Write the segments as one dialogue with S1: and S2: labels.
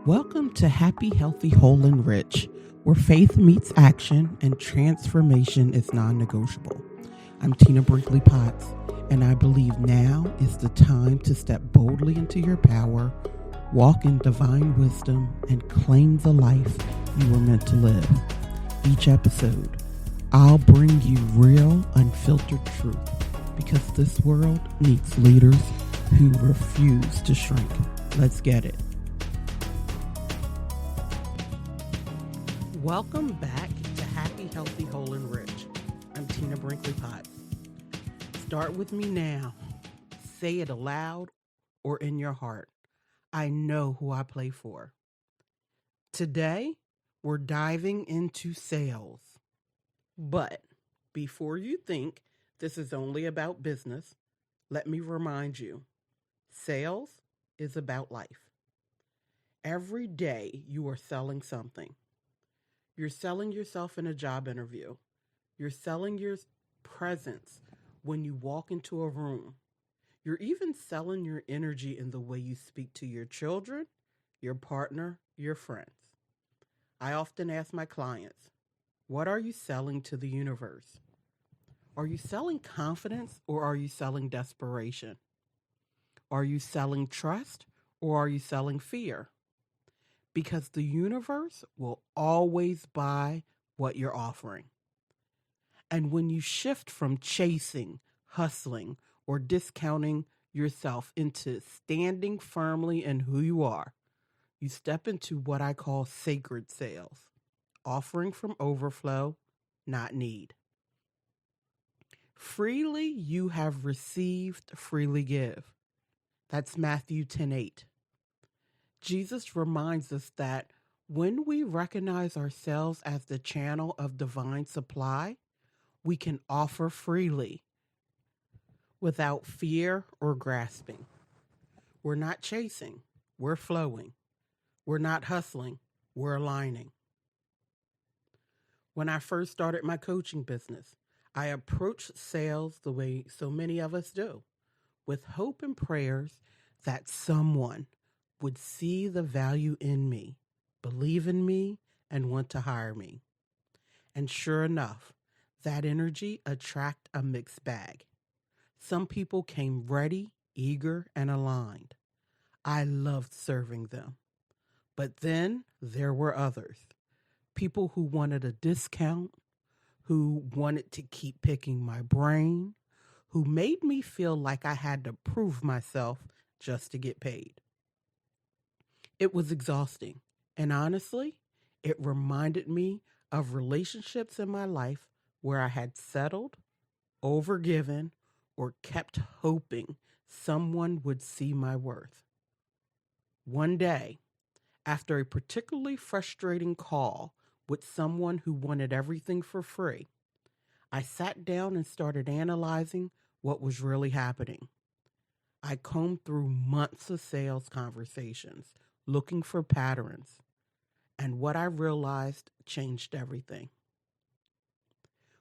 S1: Welcome to Happy, Healthy, Whole, and Rich, where faith meets action and transformation is non negotiable. I'm Tina Brinkley Potts, and I believe now is the time to step boldly into your power, walk in divine wisdom, and claim the life you were meant to live. Each episode, I'll bring you real, unfiltered truth because this world needs leaders who refuse to shrink. Let's get it. Welcome back to Happy, Healthy, Whole, and Rich. I'm Tina Brinkley Potts. Start with me now. Say it aloud or in your heart. I know who I play for. Today, we're diving into sales. But before you think this is only about business, let me remind you, sales is about life. Every day you are selling something. You're selling yourself in a job interview. You're selling your presence when you walk into a room. You're even selling your energy in the way you speak to your children, your partner, your friends. I often ask my clients, what are you selling to the universe? Are you selling confidence or are you selling desperation? Are you selling trust or are you selling fear? Because the universe will always buy what you're offering. And when you shift from chasing, hustling, or discounting yourself into standing firmly in who you are, you step into what I call sacred sales, offering from overflow, not need. Freely you have received, freely give. That's Matthew 10:8. Jesus reminds us that when we recognize ourselves as the channel of divine supply, we can offer freely without fear or grasping. We're not chasing, we're flowing. We're not hustling, we're aligning. When I first started my coaching business, I approached sales the way so many of us do, with hope and prayers that someone would see the value in me, believe in me, and want to hire me. And sure enough, that energy attracted a mixed bag. Some people came ready, eager, and aligned. I loved serving them. But then there were others, people who wanted a discount, who wanted to keep picking my brain, who made me feel like I had to prove myself just to get paid. It was exhausting, and honestly, it reminded me of relationships in my life where I had settled, overgiven, or kept hoping someone would see my worth. One day, after a particularly frustrating call with someone who wanted everything for free, I sat down and started analyzing what was really happening. I combed through months of sales conversations, looking for patterns, and what I realized changed everything.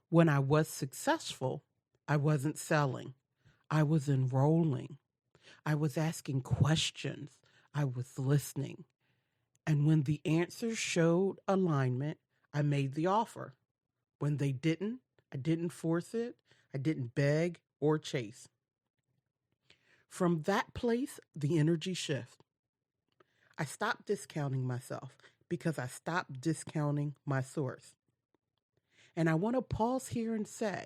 S1: When I was successful, I wasn't selling. I was enrolling. I was asking questions. I was listening. And when the answers showed alignment, I made the offer. When they didn't, I didn't force it. I didn't beg or chase. From that place, the energy shifted. I stopped discounting myself because I stopped discounting my source. And I want to pause here and say,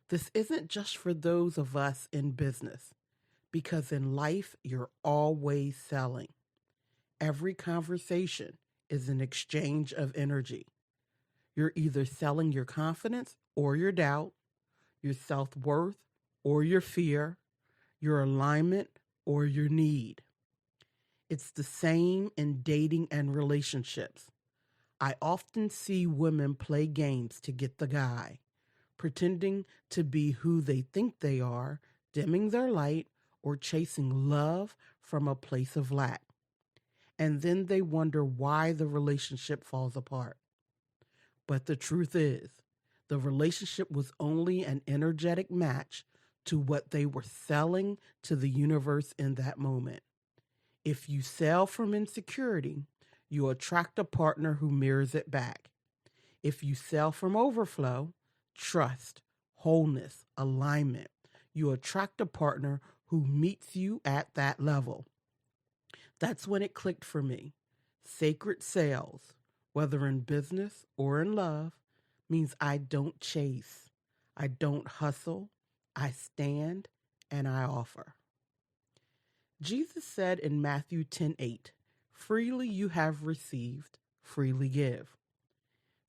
S1: this isn't just for those of us in business, because in life, you're always selling. Every conversation is an exchange of energy. You're either selling your confidence or your doubt, your self-worth or your fear, your alignment or your need. It's the same in dating and relationships. I often see women play games to get the guy, pretending to be who they think they are, dimming their light, or chasing love from a place of lack. And then they wonder why the relationship falls apart. But the truth is, the relationship was only an energetic match to what they were selling to the universe in that moment. If you sell from insecurity, you attract a partner who mirrors it back. If you sell from overflow, trust, wholeness, alignment, you attract a partner who meets you at that level. That's when it clicked for me. Sacred sales, whether in business or in love, means I don't chase, I don't hustle, I stand and I offer. Jesus said in Matthew 10:8, freely you have received, freely give.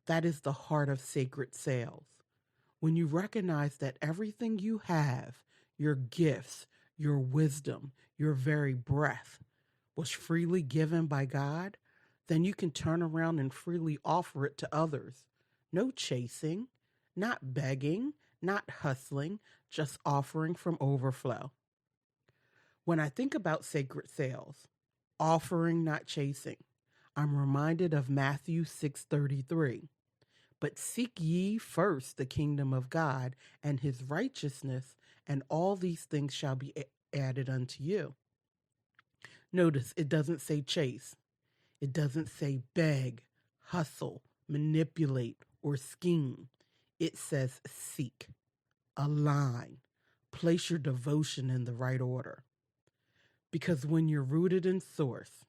S1: That is the heart of sacred sales. When you recognize that everything you have, your gifts, your wisdom, your very breath, was freely given by God, then you can turn around and freely offer it to others. No chasing, not begging, not hustling, just offering from overflow. When I think about sacred sales, offering, not chasing, I'm reminded of Matthew 6:33. But seek ye first the kingdom of God and his righteousness, and all these things shall be added unto you. Notice it doesn't say chase. It doesn't say beg, hustle, manipulate, or scheme. It says seek, align, place your devotion in the right order. Because when you're rooted in source,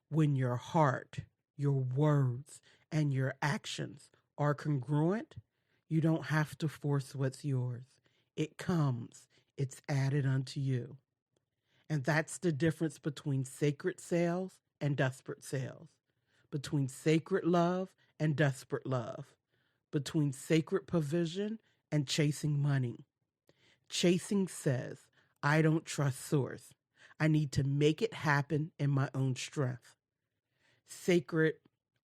S1: when your heart, your words, and your actions are congruent, you don't have to force what's yours. It comes, it's added unto you. And that's the difference between sacred sales and desperate sales, between sacred love and desperate love, between sacred provision and chasing money. Chasing says, I don't trust source. I need to make it happen in my own strength. Sacred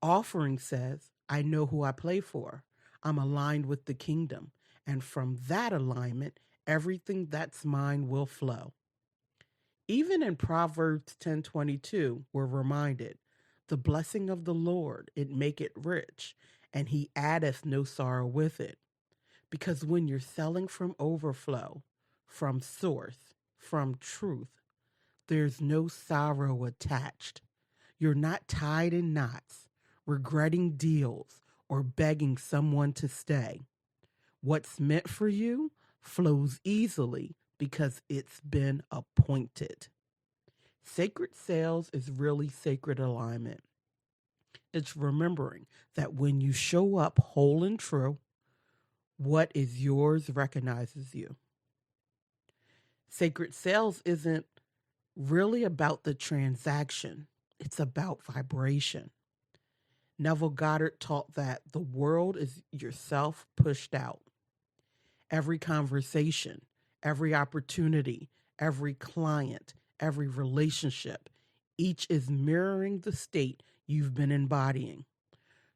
S1: offering says, I know who I play for. I'm aligned with the kingdom. And from that alignment, everything that's mine will flow. Even in Proverbs 10:22, we're reminded, the blessing of the Lord, it maketh rich, and he addeth no sorrow with it. Because when you're selling from overflow, from source, from truth, there's no sorrow attached. You're not tied in knots, regretting deals, or begging someone to stay. What's meant for you flows easily because it's been appointed. Sacred sales is really sacred alignment. It's remembering that when you show up whole and true, what is yours recognizes you. Sacred sales isn't really about the transaction. It's about vibration. Neville Goddard taught that the world is yourself pushed out. Every conversation, every opportunity, every client, every relationship, each is mirroring the state you've been embodying.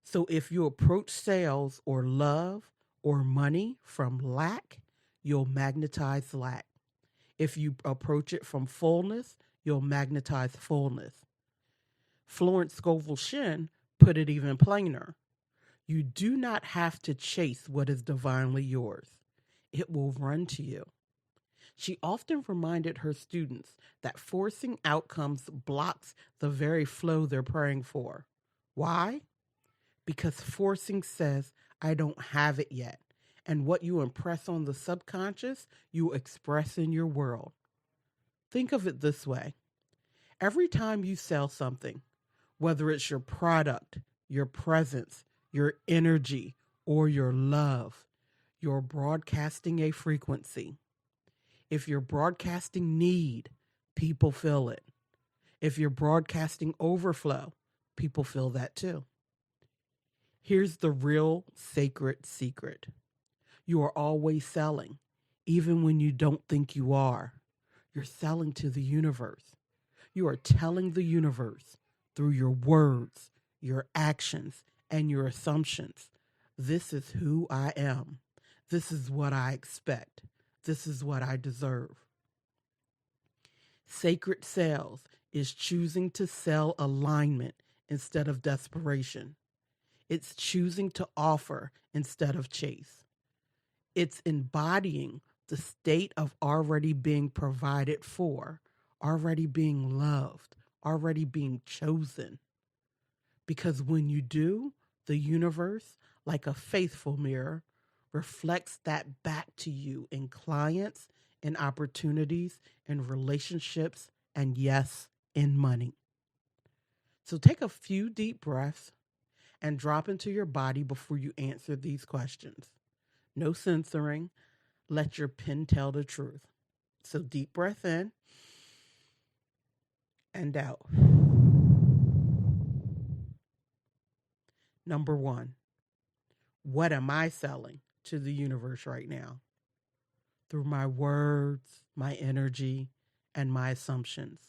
S1: So if you approach sales or love or money from lack, you'll magnetize lack. If you approach it from fullness, you'll magnetize fullness. Florence Scovel Shinn put it even plainer. You do not have to chase what is divinely yours. It will run to you. She often reminded her students that forcing outcomes blocks the very flow they're praying for. Why? Because forcing says, I don't have it yet. And what you impress on the subconscious, you express in your world. Think of it this way. Every time you sell something, whether it's your product, your presence, your energy, or your love, you're broadcasting a frequency. If you're broadcasting need, people feel it. If you're broadcasting overflow, people feel that too. Here's the real sacred secret. You are always selling, even when you don't think you are. You're selling to the universe. You are telling the universe through your words, your actions, and your assumptions, this is who I am. This is what I expect. This is what I deserve. Sacred sales is choosing to sell alignment instead of desperation. It's choosing to offer instead of chase. It's embodying the state of already being provided for, already being loved, already being chosen. Because when you do, the universe, like a faithful mirror, reflects that back to you in clients, in opportunities, in relationships, and yes, in money. So take a few deep breaths and drop into your body before you answer these questions. No censoring. Let your pen tell the truth. So deep breath in and out. Number one, what am I selling to the universe right now? Through my words, my energy, and my assumptions.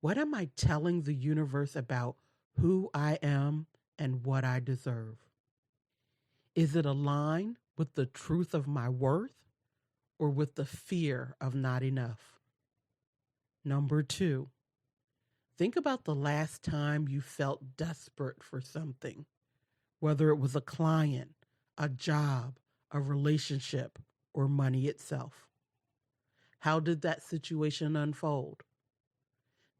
S1: What am I telling the universe about who I am and what I deserve? Is it aligned with the truth of my worth or with the fear of not enough? Number two, think about the last time you felt desperate for something, whether it was a client, a job, a relationship, or money itself. How did that situation unfold?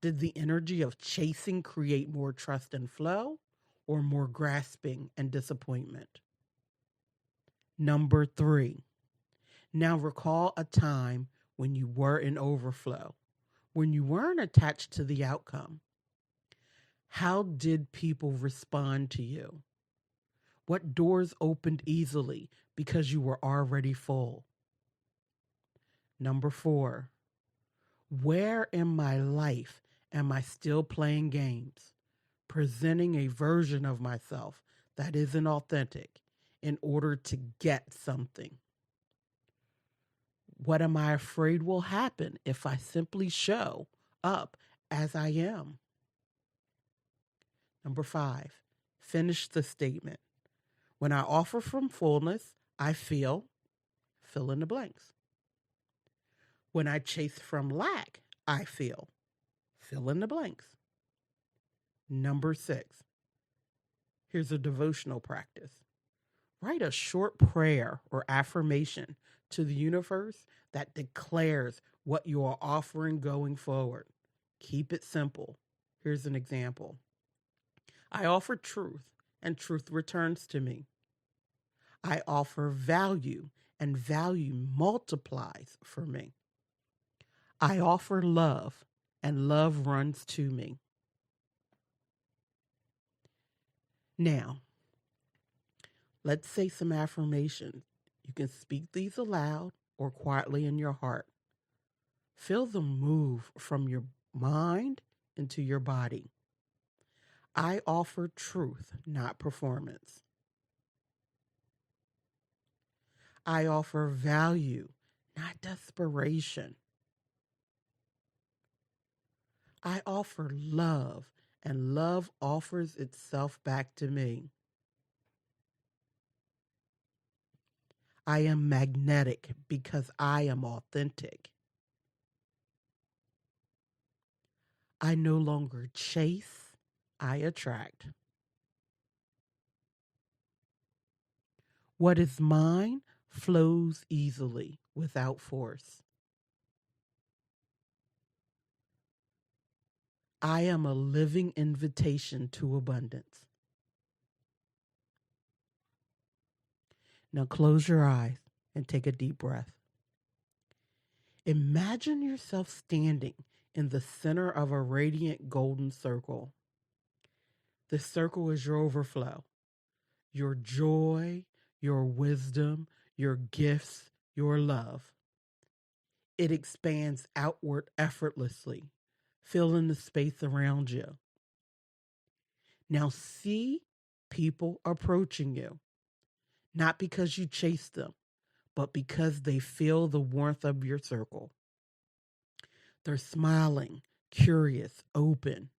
S1: Did the energy of chasing create more trust and flow or more grasping and disappointment? Number three, now recall a time when you were in overflow, when you weren't attached to the outcome. How did people respond to you? What doors opened easily because you were already full? Number four, where in my life am I still playing games, presenting a version of myself that isn't authentic in order to get something? What am I afraid will happen if I simply show up as I am? Number five, finish the statement. When I offer from fullness, I feel, fill in the blanks. When I chase from lack, I feel, fill in the blanks. Number six, here's a devotional practice. Write a short prayer or affirmation to the universe that declares what you are offering going forward. Keep it simple. Here's an example. I offer truth, and truth returns to me. I offer value, and value multiplies for me. I offer love, and love runs to me. Now, let's say some affirmations. You can speak these aloud or quietly in your heart. Feel them move from your mind into your body. I offer truth, not performance. I offer value, not desperation. I offer love, and love offers itself back to me. I am magnetic because I am authentic. I no longer chase, I attract. What is mine flows easily without force. I am a living invitation to abundance. Now close your eyes and take a deep breath. Imagine yourself standing in the center of a radiant golden circle. The circle is your overflow, your joy, your wisdom, your gifts, your love. It expands outward effortlessly, filling the space around you. Now see people approaching you, not because you chase them, but because they feel the warmth of your circle. They're smiling, curious, open.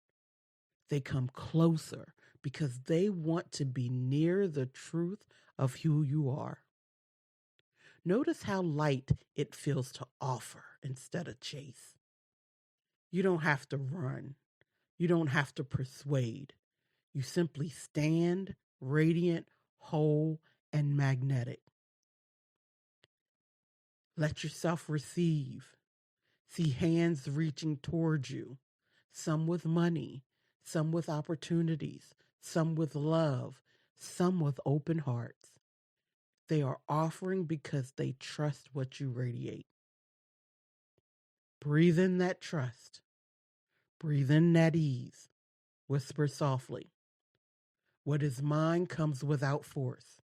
S1: They come closer because they want to be near the truth of who you are. Notice how light it feels to offer instead of chase. You don't have to run. You don't have to persuade. You simply stand radiant, whole, and magnetic. Let yourself receive. See hands reaching towards you. some with money, some with opportunities, some with love, some with open hearts. They are offering because they trust what you radiate. Breathe in that trust. Breathe in that ease. Whisper softly. What is mine comes without force.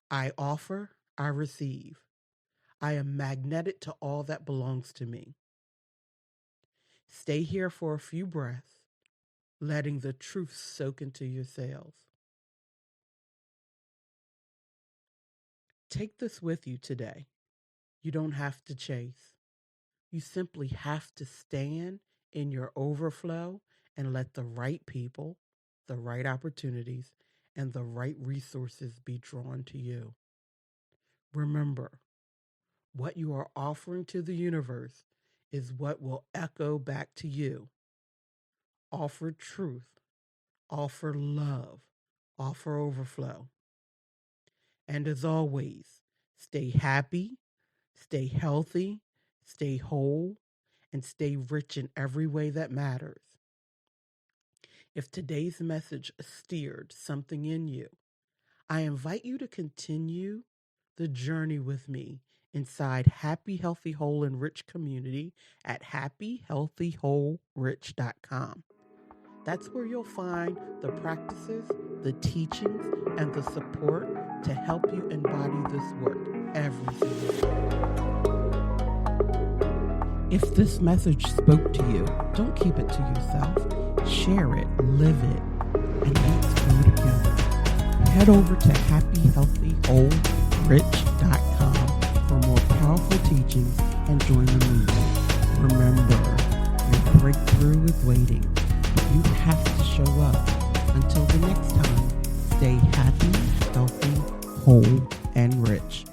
S1: I offer, I receive. I am magnetic to all that belongs to me. Stay here for a few breaths, letting the truth soak into your cells. Take this with you today. You don't have to chase. You simply have to stand in your overflow and let the right people, the right opportunities, and the right resources be drawn to you. Remember, what you are offering to the universe is what will echo back to you. Offer truth, offer love, offer overflow. And as always, stay happy, stay healthy, stay whole, and stay rich in every way that matters. If today's message stirred something in you, I invite you to continue the journey with me inside Happy, Healthy, Whole, and Rich community at happyhealthyWholeRich.com. That's where you'll find the practices, the teachings, and the support to help you embody this work every single day. If this message spoke to you, don't keep it to yourself. Share it, live it, and let's grow together. Head over to happyhealthyWholeRich.com for more powerful teachings and join the movement. Remember, your breakthrough is waiting, but you have to show up. Until the next time, stay happy, healthy, whole, and rich.